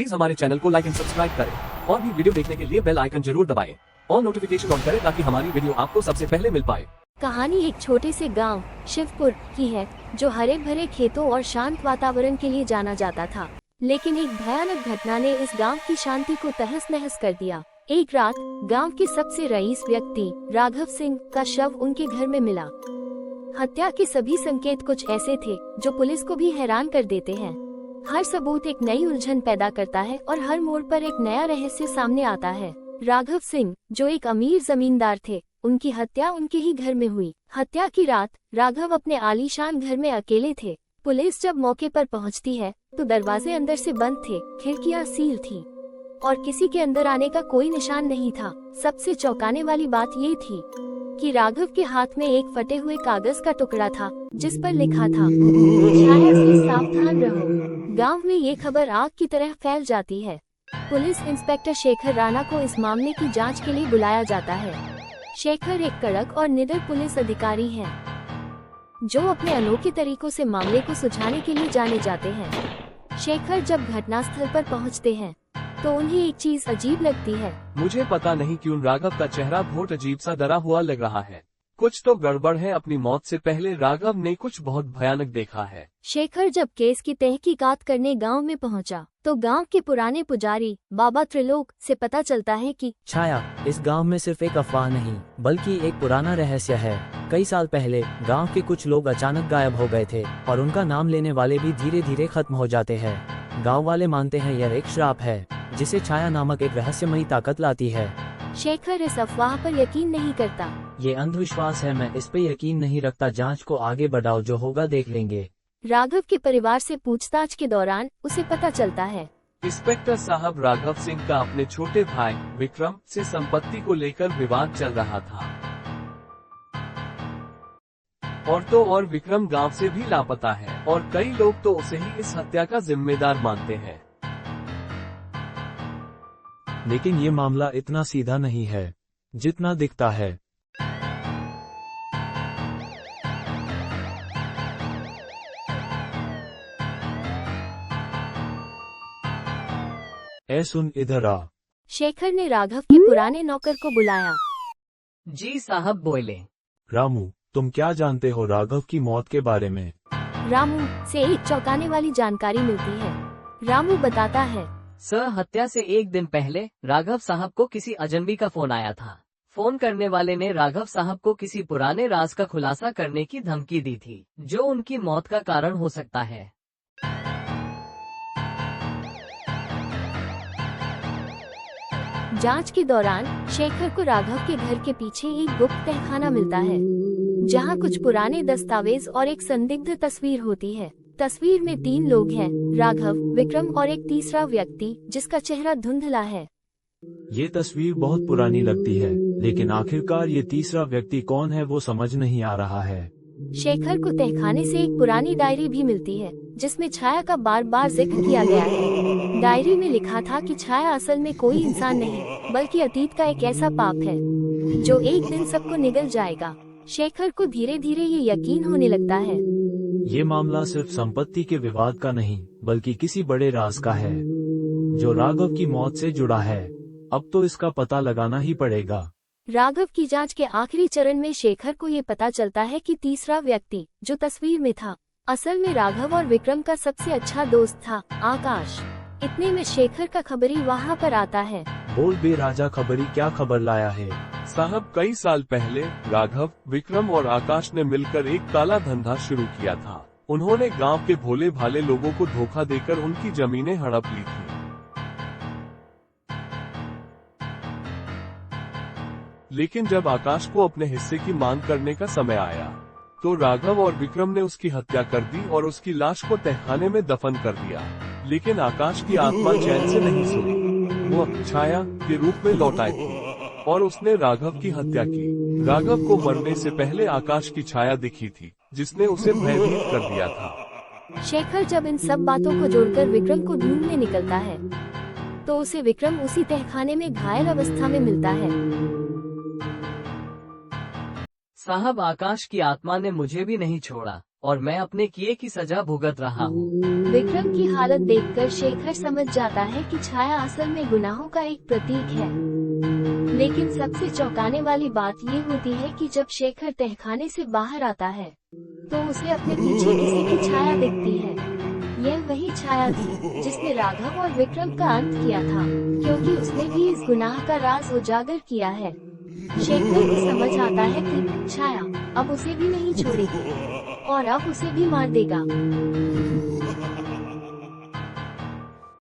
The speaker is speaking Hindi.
प्लीज हमारे चैनल को लाइक एंड सब्सक्राइब करें और भी वीडियो देखने के लिए बेल आइकन जरूर दबाएं और नोटिफिकेशन ऑन करें ताकि हमारी वीडियो आपको सबसे पहले मिल पाए। कहानी एक छोटे से गांव शिवपुर की है जो हरे भरे खेतों और शांत वातावरण के लिए जाना जाता था। लेकिन एक भयानक घटना ने इस गांव की शांति को तहस नहस कर दिया। एक रात गांव के सबसे रईस व्यक्ति राघव सिंह का शव उनके घर में मिला। हत्या के सभी संकेत कुछ ऐसे थे जो पुलिस को भी हैरान कर देते हैं। हर सबूत एक नई उलझन पैदा करता है और हर मोड़ पर एक नया रहस्य सामने आता है। राघव सिंह जो एक अमीर जमींदार थे, उनकी हत्या उनके ही घर में हुई। हत्या की रात राघव अपने आलीशान घर में अकेले थे। पुलिस जब मौके पर पहुंचती है तो दरवाजे अंदर से बंद थे, खिड़कियां सील थी और किसी के अंदर आने का कोई निशान नहीं था। सबसे चौंकाने वाली बात ये थी कि राघव के हाथ में एक फटे हुए कागज का टुकड़ा था जिस पर लिखा था, छाया से सावधान रहो। गांव में ये खबर आग की तरह फैल जाती है। पुलिस इंस्पेक्टर शेखर राणा को इस मामले की जांच के लिए बुलाया जाता है। शेखर एक कड़क और निडर पुलिस अधिकारी हैं, जो अपने अनोखे तरीकों से मामले को सुलझाने के लिए जाने जाते हैं। शेखर जब घटनास्थल पर पहुंचते हैं तो उन्हें एक चीज अजीब लगती है। मुझे पता नहीं क्यों राघव का चेहरा बहुत अजीब सा डरा हुआ लग रहा है। कुछ तो गड़बड़ है। अपनी मौत से पहले राघव ने कुछ बहुत भयानक देखा है। शेखर जब केस की तहकीकात करने गांव में पहुंचा तो गांव के पुराने पुजारी बाबा त्रिलोक से पता चलता है कि छाया इस गांव में सिर्फ एक अफवाह नहीं बल्कि एक पुराना रहस्य है। कई साल पहले गांव के कुछ लोग अचानक गायब हो गए थे और उनका नाम लेने वाले भी धीरे धीरे खत्म हो जाते हैं। गांव वाले मानते हैं यह एक श्राप है जिसे छाया नामक एक रहस्यमयी ताकत लाती है। शेखर इस अफवाह पर यकीन नहीं करता। ये अंधविश्वास है, मैं इस पे यकीन नहीं रखता। जांच को आगे बढ़ाओ, जो होगा देख लेंगे। राघव के परिवार से पूछताछ के दौरान उसे पता चलता है इंस्पेक्टर साहब, राघव सिंह का अपने छोटे भाई विक्रम से संपत्ति को लेकर विवाद चल रहा था और विक्रम गांव से भी लापता है और कई लोग तो उसे ही इस हत्या का जिम्मेदार मानते हैं। लेकिन ये मामला इतना सीधा नहीं है जितना दिखता है। सुन इधर आ। शेखर ने राघव के पुराने नौकर को बुलाया। जी साहब बोले। रामू, तुम क्या जानते हो राघव की मौत के बारे में? रामू से एक चौंकाने वाली जानकारी मिलती है। रामू बताता है, सर, हत्या से एक दिन पहले राघव साहब को किसी अजनबी का फोन आया था। फोन करने वाले ने राघव साहब को किसी पुराने राज का खुलासा करने की धमकी दी थी जो उनकी मौत का कारण हो सकता है। जांच के दौरान शेखर को राघव के घर के पीछे एक गुप्त तहखाना मिलता है जहां कुछ पुराने दस्तावेज और एक संदिग्ध तस्वीर होती है। तस्वीर में 3 लोग हैं, राघव, विक्रम और एक तीसरा व्यक्ति जिसका चेहरा धुंधला है। ये तस्वीर बहुत पुरानी लगती है, लेकिन आखिरकार ये तीसरा व्यक्ति कौन है वो समझ नहीं आ रहा है। शेखर को तहखाने से एक पुरानी डायरी भी मिलती है जिसमें छाया का बार बार जिक्र किया गया है। डायरी में लिखा था कि छाया असल में कोई इंसान नहीं बल्कि अतीत का एक ऐसा पाप है जो एक दिन सबको निगल जाएगा। शेखर को धीरे धीरे ये यकीन होने लगता है ये मामला सिर्फ संपत्ति के विवाद का नहीं बल्कि किसी बड़े राज का है जो राघव की मौत से जुड़ा है। अब तो इसका पता लगाना ही पड़ेगा। राघव की जांच के आखिरी चरण में शेखर को ये पता चलता है कि तीसरा व्यक्ति जो तस्वीर में था असल में राघव और विक्रम का सबसे अच्छा दोस्त था, आकाश। इतने में शेखर का खबरी वहाँ पर आता है। बोल बे राजा, खबरी क्या खबर लाया है? साहब, कई साल पहले राघव, विक्रम और आकाश ने मिलकर एक काला धंधा शुरू किया था। उन्होंने गांव के भोले भाले लोगों को धोखा देकर उनकी जमीनें हड़प ली थी। लेकिन जब आकाश को अपने हिस्से की मांग करने का समय आया तो राघव और विक्रम ने उसकी हत्या कर दी और उसकी लाश को तहखाने में दफन कर दिया। लेकिन आकाश की आत्मा चैन से नहीं सोई। वो छाया के रूप में लौट आई थी और उसने राघव की हत्या की। राघव को मरने से पहले आकाश की छाया दिखी थी जिसने उसे भयभीत कर दिया था। शेखर जब इन सब बातों को जोड़कर विक्रम को ढूंढने निकलता है तो उसे विक्रम उसी तहखाने में घायल अवस्था में मिलता है। साहब, आकाश की आत्मा ने मुझे भी नहीं छोड़ा। और मैं अपने किए की सजा भुगत रहा हूँ। विक्रम की हालत देखकर शेखर समझ जाता है कि छाया असल में गुनाहों का एक प्रतीक है। लेकिन सबसे चौंकाने वाली बात ये होती है कि जब शेखर तहखाने से बाहर आता है तो उसे अपने पीछे किसी की छाया दिखती है। यह वही छाया थी जिसने राघव और विक्रम का अंत किया था, क्योंकि उसने भी इस गुनाह का राज उजागर किया है। शेखर को समझ आता है कि छाया अब उसे भी नहीं छोड़ेगी और अब उसे भी मार देगा।